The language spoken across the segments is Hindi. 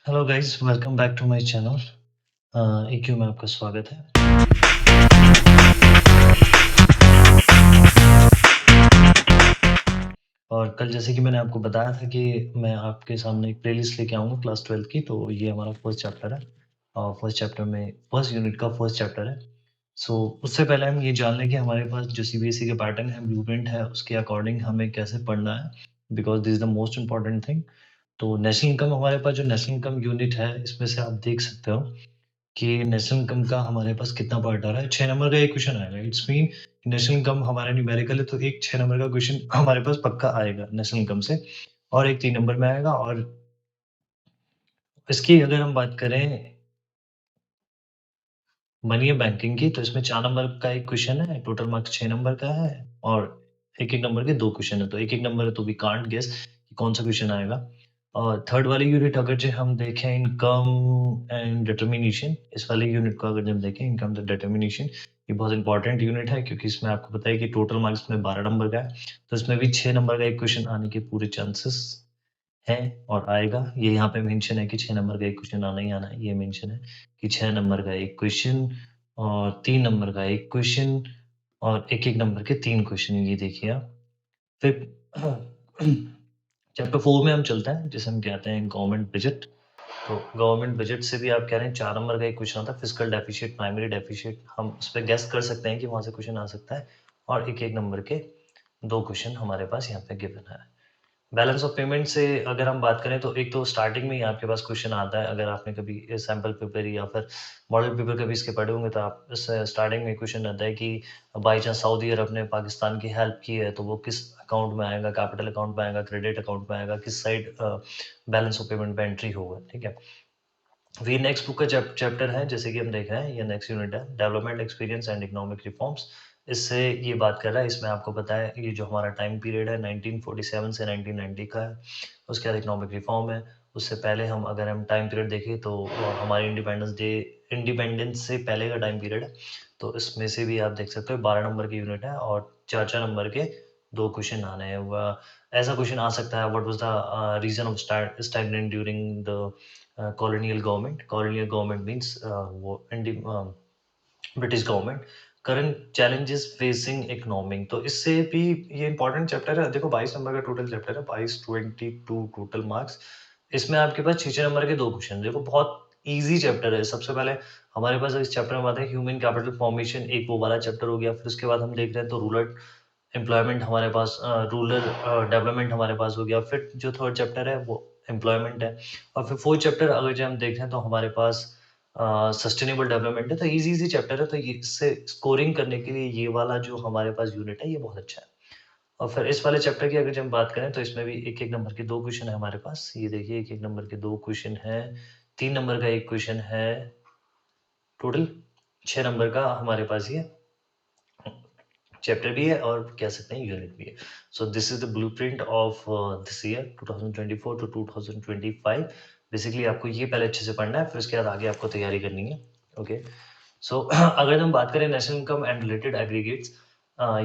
Hello guys, welcome back to my channel. EQ में आपका स्वागत है। और कल जैसे कि मैंने आपको बताया था कि मैं आपके सामने एक प्लेलिस्ट लेके आऊँगा क्लास 12th की, तो ये हमारा फर्स्ट चैप्टर है। और फर्स्ट चैप्टर में फर्स्ट यूनिट का फर्स्ट चैप्टर है। सो उससे पहले हम ये जान लें कि हमारे पास जो सीबीएसई का पैटर्न है, ब्लूप्रिंट है, उसके अकॉर्डिंग हमें कैसे पढ़ना है, because this is the most important thing. तो नेशनल इनकम हमारे पास जो नेशनल इनकम यूनिट है, इसमें से आप देख सकते हो कि नेशनल इनकम का हमारे पास कितना पार्ट आ रहा है। 6 नंबर का एक क्वेश्चन आएगा। इट्स मीन नेशनल इनकम हमारा न्यूमेरिकल है, तो एक 6 नंबर का क्वेश्चन हमारे पास पक्का आएगा नेशनल इनकम से, और एक 3 नंबर में आएगा। और इसकी अगर हम बात करें मनी या बैंकिंग की, तो इसमें 4 नंबर का एक क्वेश्चन है, टोटल मार्क्स 6 नंबर का है, और एक-एक नंबर के 2 क्वेश्चन है। तो एक-एक नंबर है, तो वी कांट गेस कि कौन-सा क्वेश्चन आएगा। और थर्ड वाली यूनिट अगर जो हम देखें, इनकम एंड डिटरमिनेशन, इस वाले यूनिट को अगर जब देखें, इनकम एंड डिटरमिनेशन, ये बहुत इंपॉर्टेंट यूनिट है, क्योंकि इसमें आपको पता है कि टोटल मार्क्स में 12 नंबर का है, तो इसमें भी 6 नंबर का एक क्वेश्चन आने के पूरे चांसेस है और आएगा। ये यहाँ पे मेंशन है कि 6 नंबर का एक क्वेश्चन आना ही आना है। ये मेंशन है कि 6 नंबर का एक क्वेश्चन और 3 नंबर का एक क्वेश्चन और एक-एक नंबर के 3 क्वेश्चन, ये देखिए आप। फिर चैप्टर 4 में हम चलते हैं, जिसे हम कहते हैं गवर्नमेंट बजट। तो गवर्नमेंट बजट से भी आप कह रहे हैं 4 नंबर का एक क्वेश्चन आता है, फिस्कल डेफिसिट, प्राइमरी डेफिसिट। हम उस पे गेस कर सकते हैं कि वहाँ से क्वेश्चन आ सकता है, और एक-एक नंबर के 2 क्वेश्चन हमारे पास यहाँ पे गिवन है। बैलेंस ऑफ पेमेंट से अगर हम बात करें, तो एक तो स्टार्टिंग में ही आपके पास क्वेश्चन आता है। अगर आपने कभी सैंपल पेपर या फिर मॉडल पेपर कभी इसके पढ़े होंगे, तो आप इस स्टार्टिंग में क्वेश्चन रहता है कि बाई चांस सऊदी अरब ने पाकिस्तान की हेल्प की है, तो वो किस अकाउंट में आएगा, कैपिटल अकाउंट में आएगा, क्रेडिट अकाउंट में आएगा, किस साइड बैलेंस ऑफ पेमेंट पे एंट्री होगा। ठीक है। फिर नेक्स्ट बुक का चैप्टर है, जैसे कि हम देख रहे हैं, ये नेक्स्ट यूनिट है, development experience and economic reforms. इससे ये बात कर रहा है, इसमें आपको पता है ये जो हमारा टाइम पीरियड है 1947 से 1990 का है। उसके बाद इकोनॉमिक रिफॉर्म है। उससे पहले हम अगर हम टाइम पीरियड देखें, तो हमारी इंडिपेंडेंस से पहले का टाइम पीरियड है। तो इसमें से भी आप देख सकते हो 12 नंबर की यूनिट है, और 4-4 नंबर के 2 क्वेश्चन आने हैं। ऐसा क्वेश्चन आ सकता है, what was the reason of stagnant during the colonial government. Colonial government means वो British government. Current challenges facing economic, तो इससे भी ये इंपॉर्टेंट चैप्टर है। देखो 22 नंबर का टोटल चैप्टर है, 22 टोटल मार्क्स। इसमें आपके पास 6 नंबर के 2 क्वेश्चन। देखो बहुत इजी चैप्टर है। सबसे पहले हमारे पास इस चैप्टर में बात है ह्यूमन कैपिटल फॉर्मेशन, एक वो वाला चैप्टर हो गया। फिर उसके बाद हम देख रहे हैं तो रूरल एम्प्लॉयमेंट हमारे पास, रूरल डेवलपमेंट हमारे पास हो गया। फिर जो थर्ड चैप्टर है वो एम्प्लॉयमेंट है। और फिर फोर्थ चैप्टर अगर जो हम देखें, तो हमारे पास सस्टेनेबल डेवलपमेंट है। तो इजी इजी चैप्टर है, तो ये इससे स्कोरिंग करने के लिए ये वाला जो हमारे पास यूनिट है, ये बहुत अच्छा है। और फिर इस वाले चैप्टर की अगर जो हम बात करें, तो इसमें भी एक एक नंबर के 2 क्वेश्चन है हमारे पास। ये देखिए, एक एक नंबर के 2 क्वेश्चन है, 3 नंबर का एक क्वेश्चन है, टोटल 6 नंबर का हमारे पास ये चैप्टर भी है, और कह सकते हैं यूनिट भी है। So this is the blueprint of this year 2024 to 2025। Basically आपको ये पहले अच्छे से पढ़ना है, फिर उसके बाद आगे आपको तैयारी करनी है। ओके। सो अगर हम बात करें national income and related aggregates,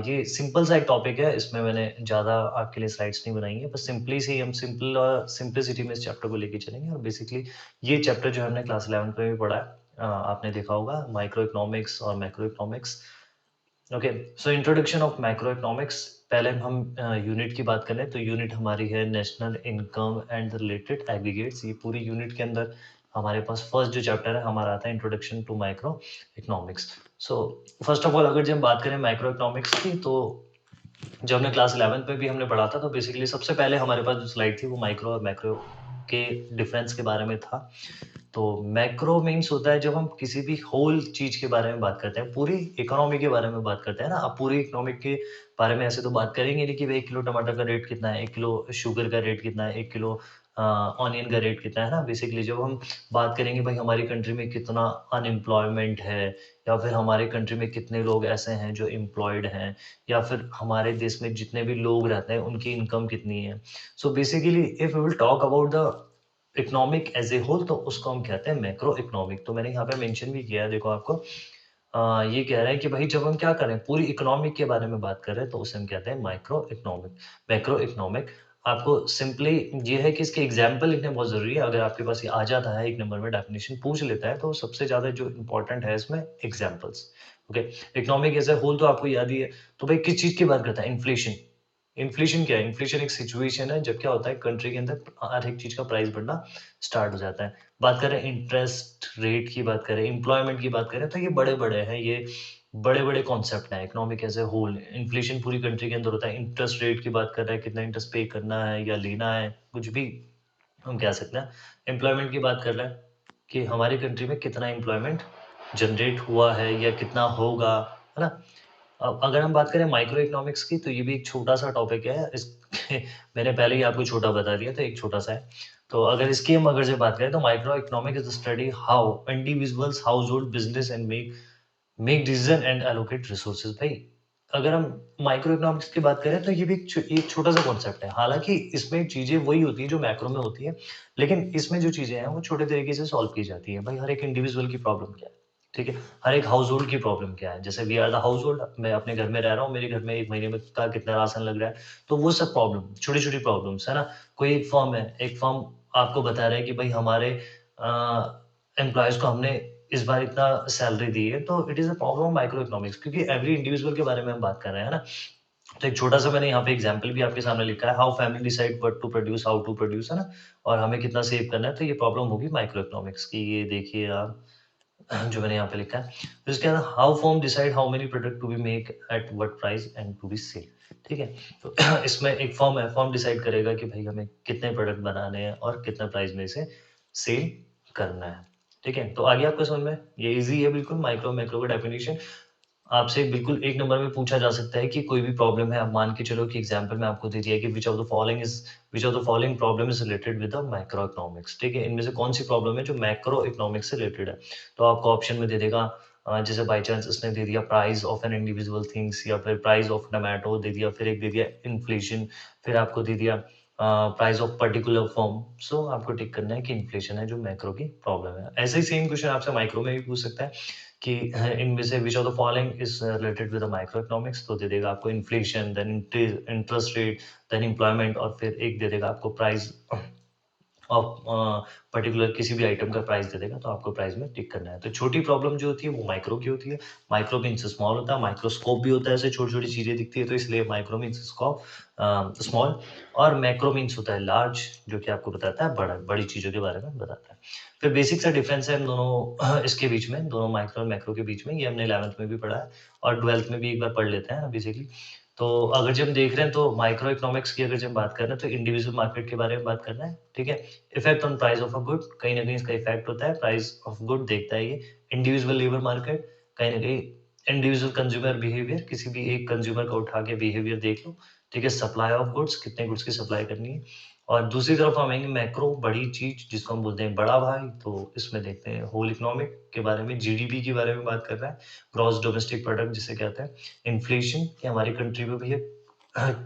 ये सिंपल सा एक टॉपिक है। इसमें मैंने ज़्यादा आपके लिए स्लाइड्स नहीं बनाई है, बस सिंपली से ही हम सिंपलिसिटी में इस चैप्टर को लेके चलेंगे। और बेसिकली ये चैप्टर जो हमने क्लास 11 में भी पढ़ा है, आपने देखा होगा, माइक्रो इकोनॉमिक्स और macro economics. Okay. So introduction of macro economics. पहले हम यूनिट की बात करें, तो यूनिट हमारी है national income and related aggregates. ये पूरी यूनिट के अंदर हमारे पास फर्स्ट जो चैप्टर है हमारा आता है introduction to micro economics. So first of all अगर जब हम बात करें माइक्रो इकोनॉमिक्स की, तो जब हमने क्लास 11 में भी हमने पढ़ा था, तो बेसिकली सबसे पहले हमारे पास जो स्लाइड थी वो माइक्रो और मैक्रो के डिफरेंस के बारे में था। तो मैक्रो मीन्स होता है जब हम किसी भी होल चीज के बारे में बात करते हैं, पूरी इकोनॉमी के बारे में बात करते हैं ना। आप पूरी इकोनॉमिक के बारे में ऐसे तो बात करेंगे नहीं कि भाई 1 किलो टमाटर का रेट कितना है, 1 किलो शुगर का रेट कितना है, 1 किलो ऑनियन का रेट कितना है ना। बेसिकली जब हम बात करेंगे भाई हमारी कंट्री में कितना अनएम्प्लॉयमेंट है, या फिर हमारे कंट्री में कितने लोग ऐसे हैं जो एम्प्लॉयड हैं, या फिर हमारे देश में जितने भी लोग रहते हैं उनकी इनकम कितनी है। So basically if we will talk about the economic as a whole, तो उसको हम कहते हैं मैक्रो इकोनॉमिक। तो मैंने यहाँ पे मेंशन भी किया है, देखो आपको ये कह रहा है कि भाई जब हम क्या करें, पूरी इकोनॉमिक के बारे में बात कर रहे हैं, तो उसे हम कहते हैं माइक्रो इकोनॉमिक, मैक्रो इकोनॉमिक। आपको सिंपली ये है कि इसके एग्जाम्पल लिखने बहुत ज़रूरी है। अगर आपके पास ये आ जाता है 1 नंबर में डेफिनिशन पूछ लेता है, तो सबसे ज़्यादा जो इम्पोर्टेंट है इसमें examples. Okay, economic as a whole तो आपको याद ही है। तो भाई किस चीज़ की बात करता है? इन्फ्लेशन। इन्फ्लेशन क्या है? इन्फ्लेशन एक सिचुएशन है जब क्या होता है कंट्री के अंदर हर एक चीज़ का प्राइस बढ़ना स्टार्ट हो जाता है। बात करें इंटरेस्ट रेट की बात करें, एम्प्लॉयमेंट की बात करें, तो ये बड़े-बड़े हैं, ये बड़े-बड़े कॉन्सेप्ट हैं economic as a whole. Inflation पूरी कंट्री के अंदर होता है। इंटरेस्ट रेट की बात कर रहे हैं, कितना इंटरेस्ट पे करना है या लेना है, कुछ भी हम कह सकते हैं। एम्प्लॉयमेंट की बात कर रहे हैं कि हमारी कंट्री में कितना एम्प्लॉयमेंट जनरेट हुआ है या कितना होगा, है ना? अब अगर हम बात करें माइक्रो इकोनॉमिक्स की, तो ये भी एक छोटा-सा टॉपिक है। इस मैंने पहले ही आपको छोटा बता दिया था, एक छोटा-सा है। तो अगर इसकी हम अगर से बात करें तो micro economic is the study how individuals, household, business and make decision and allocate resources. भाई अगर हम माइक्रो इकोनॉमिक्स की बात करें तो ये भी एक छोटा सा कॉन्सेप्ट है। हालांकि इसमें चीजें वही होती हैं जो मैक्रो में होती है, लेकिन इसमें जो चीजें हैं वो छोटे तरीके से सॉल्व की जाती है। भाई हर एक इंडिविजुअल की प्रॉब्लम क्या है, ठीक है, हर एक हाउस होल्ड की प्रॉब्लम क्या है। जैसे we are the household, मैं अपने घर में रह रहा हूँ, मेरे घर में एक महीने में का कितना राशन लग रहा है, तो वो सब प्रॉब्लम छोटी छोटी प्रॉब्लम्स है ना। कोई एक फर्म है, एक फर्म आपको बता रहा है कि भाई हमारे एम्प्लॉयज को हमने इस बार इतना सैलरी दी है, तो it is a problem of micro economics, क्योंकि एवरी इंडिविजुअल के बारे में हम बात कर रहे हैं, है ना। तो एक छोटा सा मैंने यहाँ पे एग्जांपल भी आपके सामने लिखा है, how family decide what to produce, how to produce, है ना, और हमें कितना सेव करना है। तो ये प्रॉब्लम होगी माइक्रो इकोनॉमिक्स की। ये देखिए आप जो मैंने यहाँ पे लिखा है। तो इसके अंदर how firm decide how many product to be make at what price and to be sell, ठीक है। तो इसमें एक फर्म है, फर्म डिसाइड करेगा कि भाई हमें कितने प्रोडक्ट बनाने हैं और कितना प्राइस में इसे सेल करना है, ठीक है। तो आगे आपको समझ में, ये इजी है बिल्कुल। माइक्रो मैक्रो का डेफिनेशन आपसे बिल्कुल 1 नंबर में पूछा जा सकता है कि कोई भी प्रॉब्लम है, आप मान के चलो कि एग्जांपल में आपको दे दिया है कि which of the following problem is related with the macro economics, ठीक है। इनमें से कौन सी प्रॉब्लम है जो मैक्रो इकोनॉमिक्स से रिलेटेड है। तो आपको ऑप्शन में दे देगा जैसे बाय चांस इसने दे दिया price of an individual things, या फिर प्राइस ऑफ टोमेटो दे दिया, फिर एक दे दिया इन्फ्लेशन, फिर आपको दे दिया प्राइस ऑफ पर्टिकुलर फॉर्म। सो आपको टिक करना है कि इन्फ्लेशन है जो मैक्रो की प्रॉब्लम है। ऐसे ही सेम क्वेश्चन आपसे माइक्रो में भी पूछ सकता है कि इनमें से which of the following is related with the micro economics. तो दे देगा आपको inflation, then interest rate, then employment, और फिर एक दे देगा आपको प्राइस ऑफ पर्टिकुलर किसी भी आइटम का प्राइस दे देगा, तो आपको प्राइस में टिक करना है। तो छोटी प्रॉब्लम जो होती है वो माइक्रो की होती है। माइक्रो मीन्स स्मॉल होता है, माइक्रोस्कोप भी होता है, ऐसे छोटी छोटी चीजें दिखती है, तो इसलिए माइक्रो मीन्स स्कोप स्मॉल, और मैक्रो मीन्स होता है लार्ज, जो कि आपको बताता है बड़ा, बड़ी चीजों के बारे में बताता है। फिर बेसिक सा डिफरेंस है इन दोनों इसके बीच में, दोनों माइक्रो और मैक्रो के बीच में, ये हमने 11th में भी पढ़ा है और 12th में भी एक बार पढ़ लेते हैं बेसिकली। तो अगर जब हम देख रहे हैं तो माइक्रो इकोनॉमिक्स की अगर जब बात कर रहे हैं तो इंडिविजुअल मार्केट के बारे में बात करना है, ठीक है। Effect on price of a good, कहीं ना कहीं इसका इफेक्ट होता है, प्राइस ऑफ गुड देखता है ये। इंडिविजुअल लेबर मार्केट, कहीं ना कहीं इंडिविजुअल कंज्यूमर बिहेवियर, किसी भी एक कंज्यूमर का उठा के बिहेवियर देख लो, ठीक है। सप्लाई ऑफ गुड्स, कितने गुड्स की सप्लाई करनी है। और दूसरी तरफ हम आएंगे मैक्रो, बड़ी चीज जिसको हम बोलते हैं बड़ा भाई, तो इसमें देखते हैं होल इकोनॉमिक के बारे में, जीडीपी के बारे में बात कर रहा है, ग्रॉस डोमेस्टिक प्रोडक्ट जिसे कहते हैं। इन्फ्लेशन, कि हमारी कंट्री में भी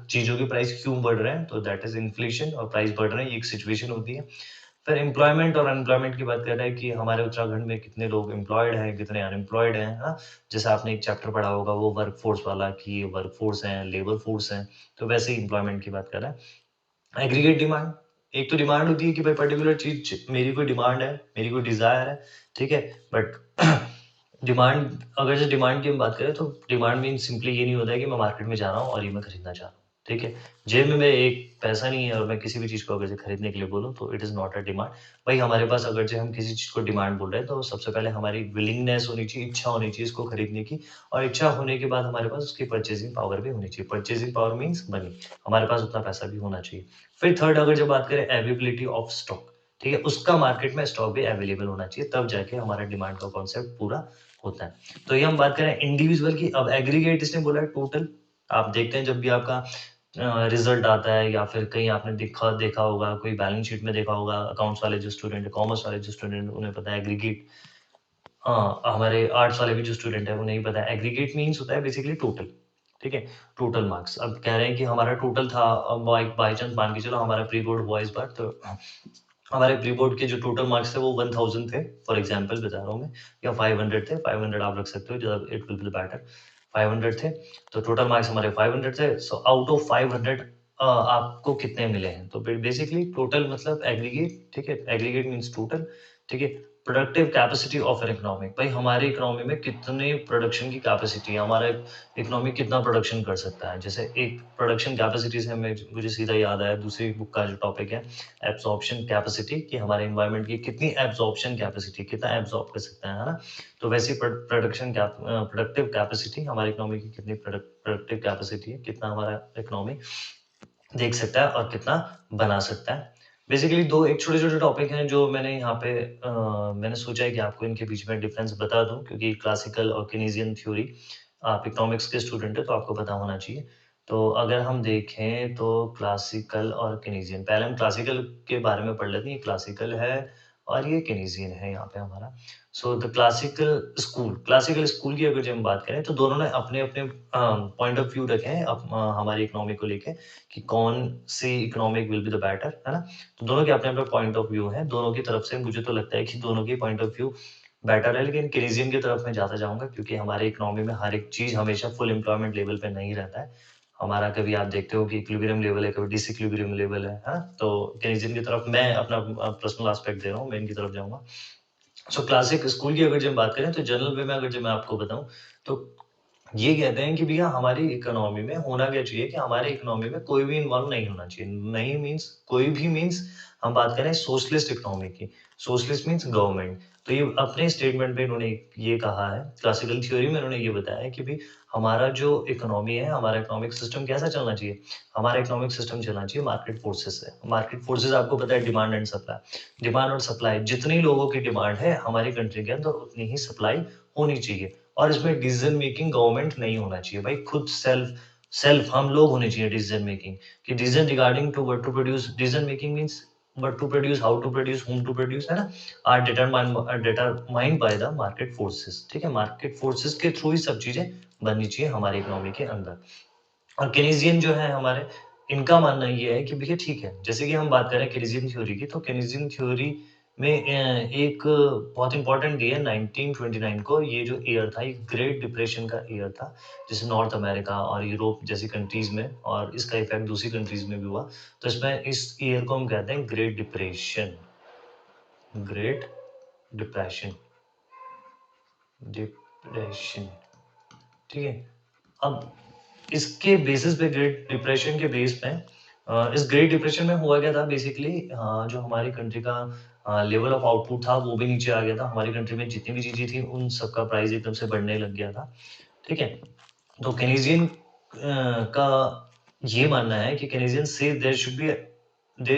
चीजों के प्राइस क्यों बढ़ रहे हैं, तो दैट इज इन्फ्लेशन, और प्राइस बढ़ रहे हैं, ये एक सिचुएशन होती है। फिर एम्प्लॉयमेंट और अनएम्प्लॉयमेंट की बात कर रहा है कि हमारे उत्तराखंड में कितने लोग एम्प्लॉयड हैं, कितने अनएम्प्लॉयड हैं, हाँ। जैसे आपने एक चैप्टर पढ़ा होगा वो वर्क फोर्स वाला, कि वर्क फोर्स है, लेबर फोर्स है, तो वैसे ही एम्प्लॉयमेंट की बात कर रहा है। एग्रीगेट डिमांड, एक तो डिमांड होती है कि भाई पर्टिकुलर चीज, मेरी कोई डिमांड है, मेरी कोई डिजायर है, ठीक है। बट डिमांड, अगर जो डिमांड की हम बात करें तो डिमांड मीन सिंपली ये नहीं होता है कि मैं मार्केट में जा रहा हूँ और ये मैं खरीदना चाह रहा हूँ, ठीक है। जेब में मेरे एक पैसा नहीं है और मैं किसी भी चीज को अगर से खरीदने के लिए बोलूँ तो it is not a demand. भाई हमारे पास अगर जो हम किसी चीज को डिमांड बोल रहे हैं तो सबसे पहले हमारी विलिंगनेस होनी चाहिए, इच्छा होनी चाहिए इसको खरीदने की, और इच्छा होने के बाद हमारे पास उसकी परचेसिंग पावर भी होनी चाहिए। परचेसिंग पावर मीन्स मनी, हमारे पास उतना पैसा भी होना चाहिए। फिर थर्ड, अगर जो बात करें अवेलेबिलिटी ऑफ स्टॉक, ठीक है, उसका मार्केट में स्टॉक भी अवेलेबल होना चाहिए, तब जाके हमारा डिमांड का कॉन्सेप्ट पूरा होता है। तो ये हम बात करें इंडिविजुअल की। अब एग्रीगेट इसने बोला है टोटल। आप देखते हैं जब भी आपका रिजल्ट आता है या फिर कहीं आपने देखा देखा होगा, कोई बैलेंस शीट में देखा होगा, अकाउंट्स वाले जो स्टूडेंट है, कॉमर्स वाले जो स्टूडेंट, उन्हें पता है एग्रीगेट। हाँ, हमारे आर्ट्स वाले भी जो स्टूडेंट है उन्हें ही पता है एग्रीगेट मीन्स होता है बेसिकली टोटल, ठीक है। टोटल मार्क्स, अब कह रहे हैं कि हमारा टोटल था, बाई चांस मान के चलो हमारा प्री बोर्ड हुआ इस बार, तो हमारे प्री बोर्ड के जो टोटल मार्क्स थे वो 1000 थे, फॉर एग्जांपल बता रहा हूँ मैं, या 500 थे, 500 आप रख सकते हो, जो इट विल बी बेटर। 500 थे, तो टोटल मार्क्स हमारे 500 थे। सो आउट ऑफ 500 आपको कितने मिले हैं। तो बेसिकली टोटल मतलब एग्रीगेट, ठीक है, एग्रीगेट मीन्स टोटल, ठीक है। Productive capacity of an economy, भाई हमारे इकोनॉमी में कितने प्रोडक्शन की कैपेसिटी है, हमारा इकोनॉमी कितना प्रोडक्शन कर सकता है। जैसे एक प्रोडक्शन कैपेसिटी से मुझे सीधा याद आया दूसरी बुक का जो टॉपिक है एब्जॉर्प्शन कैपेसिटी, कि हमारे एनवायरनमेंट की कितनी एब्जॉर्प्शन कैपेसिटी, कितना एब्जॉर्ब कर सकता है ना। तो वैसे प्रोडक्टिव कैपेसिटी, हमारी इकोनॉमी की कितनी प्रोडक्टिव कैपेसिटी है, कितना हमारा इकोनॉमी देख सकता है और कितना बना सकता है। बेसिकली दो एक छोटे-छोटे टॉपिक हैं जो मैंने यहाँ पे मैंने सोचा है कि आपको इनके बीच में डिफरेंस बता दूँ, क्योंकि क्लासिकल और केनेसियन थ्योरी, आप इकोनॉमिक्स के स्टूडेंट हैं तो आपको पता होना चाहिए। तो अगर हम देखें तो क्लासिकल और केनेसियन, पहले हम क्लासिकल के बारे में पढ़ लेते हैं। ये क्लासिकल है और ये केनेसियन है यहाँ पे हमारा। सो द क्लासिकल स्कूल की अगर जब हम बात करें तो दोनों ने अपने-अपने पॉइंट ऑफ व्यू रखे हैं हमारी इकोनॉमी को लेके, कि कौन सी economic will be the better, है ना? तो दोनों के अपने-अपने पॉइंट ऑफ व्यू हैं। दोनों की तरफ से मुझे तो लगता है कि दोनों के पॉइंट ऑफ व्यू बेटर है, लेकिन केनेसियन की तरफ मैं ज़्यादा जाऊँगा, क्योंकि हमारे इकोनॉमी में हर एक चीज़ हमेशा फुल एम्प्लॉयमेंट लेवल पे नहीं रहता है। हमारा कभी आप देखते हो कि इक्विलिब्रियम लेवल है, कभी डिसइक्विलिब्रियम लेवल है ना? तो केनेसियन की तरफ मैं अपना पर्सनल एस्पेक्ट दे रहा हूँ, मैं इनकी तरफ जाऊँगा। सो क्लासिक स्कूल की अगर जब बात करें तो जनरल वे में अगर जब मैं आपको बताऊँ, तो ये कहते हैं कि भैया हमारी इकोनॉमी में होना क्या चाहिए, कि हमारे इकोनॉमी में कोई भी इन्वॉल्व नहीं होना चाहिए। नहीं मीन्स कोई भी मीन्स हम बात करें सोशलिस्ट इकोनॉमी की। Socialist means government. तो ये अपने स्टेटमेंट में इन्होंने ये कहा है, क्लासिकल थ्योरी में इन्होंने ये बताया है कि भई हमारा जो इकोनॉमी है, हमारा इकोनॉमिक सिस्टम कैसा चलना चाहिए? हमारा इकोनॉमिक सिस्टम चलना चाहिए मार्केट फोर्सेस से। मार्केट फोर्सेस आपको पता है डिमांड एंड सप्लाई। डिमांड और सप्लाई, जितनी लोगों की डिमांड है हमारी कंट्री के अंदर उतनी ही सप्लाई होनी चाहिए। और इसमें डिसीजन मेकिंग गवर्नमेंट नहीं होना चाहिए भाई, खुद सेल्फ सेल्फ हम लोग होने चाहिए डिसीजन मेकिंग, कि decision regarding to what to produce, decision making means what to produce, how to produce, whom to produce, है ना, are determined by the market forces. ठीक है, मार्केट फोर्सेस के थ्रू ही सब चीजें बननी चाहिए हमारी इकोनॉमी के अंदर। और केनेसियन जो है हमारे, इनका मानना ये है कि भैया ठीक है, जैसे कि हम बात करें केनेसियन थ्योरी की, तो केनेसियन थ्योरी में एक बहुत इंपॉर्टेंट डे है 1929 को। ये जो ईयर था, ये ग्रेट डिप्रेशन का ईयर था, जैसे नॉर्थ अमेरिका और यूरोप जैसी कंट्रीज में, और इसका इफेक्ट दूसरी कंट्रीज में भी हुआ। तो इसमें इस ईयर को हम कहते हैं great depression. Great depression, depression, ठीक है। अब इसके बेसिस पे, ग्रेट डिप्रेशन के बेस पे, इस ग्रेट डिप्रेशन में हुआ क्या था बेसिकली, जो हमारी कंट्री का लेवल ऑफ आउटपुट था वो भी नीचे आ गया था। हमारी कंट्री में जितनी भी चीजें थी उन सबका प्राइस एकदम से बढ़ने लग गया था। ठीक है, तो केनेसियन का ये मानना है कि केनेसियन से there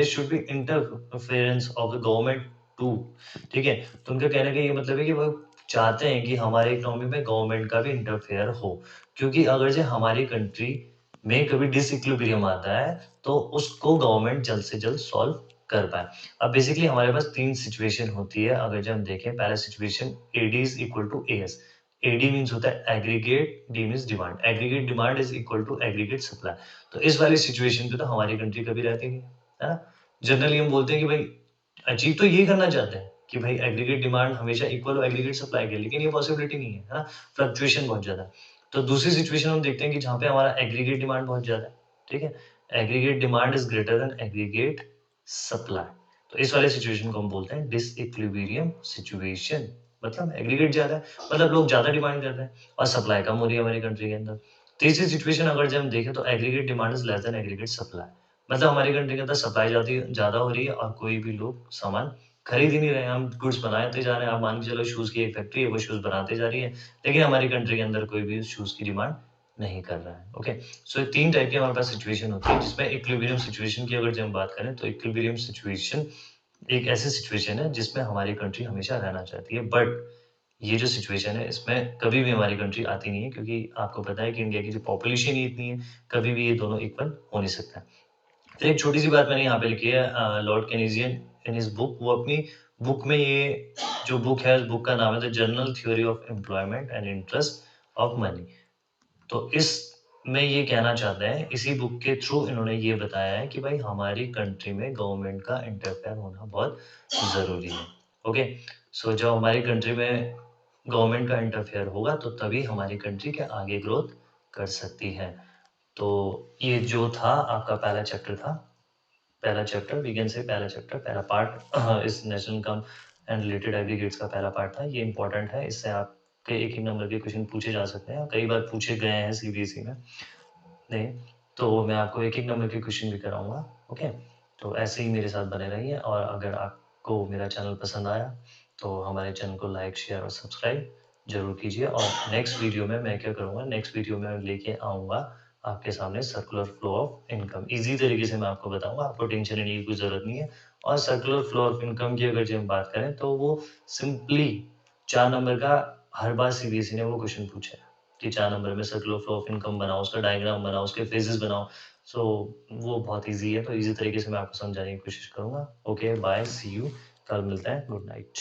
should be interference of the government too. ठीक है, तो उनका कहने का ये मतलब है कि वो चाहते हैं कि हमारे इकोनॉमी में गवर्नमेंट का भी इंटरफेयर हो, क्योंकि अगर जो हमारी कंट्री में कभी डिसइक्विलिब्रियम आता है तो उसको गवर्नमेंट जल्द से जल्द सॉल्व कर पाए। अब बेसिकली हमारे पास तीन सिचुएशन होती है, अगर जब हम देखें, पहला situation AD is equal to AS. AD means होता है aggregate, D means demand, aggregate demand is equal to aggregate supply. तो इस वाली सिचुएशन पे तो हमारी कंट्री कभी रहती नहीं है ना। जनरली हम बोलते हैं कि भाई अचीव तो ये करना चाहते हैं कि भाई एग्रीगेट डिमांड हमेशा इक्वल हो एग्रीगेट सप्लाई के, लेकिन ये पॉसिबिलिटी नहीं है ना, फ्लक्चुएशन बहुत ज्यादा है। तो दूसरी सिचुएशन हम देखते हैं कि जहाँ पे हमारा एग्रीगेट डिमांड बहुत ज्यादा है। ठीक है, aggregate demand is greater than aggregate supply. तो इस वाले सिचुएशन को हम बोलते हैं डिसइक्विलिब्रियम सिचुएशन। मतलब एग्रीगेट ज्यादा है, मतलब लोग ज्यादा डिमांड कर रहे हैं और सप्लाई कम हो रही है हमारी कंट्री के अंदर। तीसरी सिचुएशन अगर जब हम देखें तो aggregate demand is less than aggregate supply, मतलब हमारी कंट्री के अंदर सप्लाई ज्यादा हो रही है और कोई भी लोग सामान खरीद ही नहीं रहे हैं। हम गुड्स बनाते जा रहे हैं, आप मान के चलो शूज की एक फैक्ट्री है, वो शूज बनाते जा रही है, लेकिन हमारी कंट्री के अंदर कोई भी शूज की डिमांड नहीं कर रहा है। ओके, सो तीन टाइप की हमारे पास सिचुएशन होती है, जिसमें इक्विलिब्रियम सिचुएशन की अगर जब हम बात करें तो इक्विलिब्रियम सिचुएशन एक ऐसी सिचुएशन है जिसमें हमारी कंट्री हमेशा रहना चाहती है, बट ये जो सिचुएशन है इसमें कभी भी हमारी कंट्री आती नहीं है, क्योंकि आपको पता है कि इंडिया की जो पॉपुलेशन ही इतनी है, कभी भी ये दोनों इक्वल हो नहीं सकता। तो एक छोटी सी बात मैंने यहाँ पे लिखी है, Lord Keynesian in his book, वो अपनी बुक में, ये जो बुक है उस बुक का नाम है the general theory of employment and interest of money. तो इस में ये कहना चाहते हैं, इसी बुक के थ्रू इन्होंने ये बताया है कि भाई हमारी कंट्री में गवर्नमेंट का इंटरफेयर होना बहुत जरूरी है। ओके, सो जब हमारी कंट्री में गवर्नमेंट का इंटरफेयर होगा तो तभी हमारी कंट्री के आगे ग्रोथ कर सकती है। तो ये जो था आपका पहला चैप्टर था। पहला चैप्टर वी कैन से पहला चैप्टर, पहला पार्ट इस national income and related aggregates का पहला पार्ट था। ये इम्पोर्टेंट है, इससे आपके एक ही नंबर के क्वेश्चन पूछे जा सकते हैं, कई बार पूछे गए हैं सीबीएसई में। नहीं, तो मैं आपको एक-एक नंबर के क्वेश्चन भी कराऊँगा, ओके? तो ऐसे ही मेरे साथ बने रहिए और अगर आपको मेरा चैनल पसंद आया, तो हमारे चैनल को लाइक, शेयर और सब्सक्राइब ज़रूर कीजिए और नेक्स्ट वीडियो में मैं क्या करूँगा, नेक्स्ट वीडियो में लेके आऊँगा आपके सामने circular flow of income. Easy तरीके से मैं आपको बताऊँगा, आपको टेंशन लेने की कोई ज़रूरत नहीं है और सर्कुलर फ्लो ऑफ इनकम की अगर जो हम बात करें, तो वो सिंपली 4 नंबर का हर बार सीबीएसई ने वो क्वेश्चन पूछा है। कि 4 नंबर में सर्कुलर फ्लो ऑफ इनकम बनाओ, उसका डायग्राम बनाओ, उसके फेजेस बनाओ। सो वो बहुत ईज़ी है, तो ईज़ी तरीके से मैं आपको समझाने की कोशिश करूँगा। ओके, बाय, सी यू, कल मिलते हैं, गुड नाइट।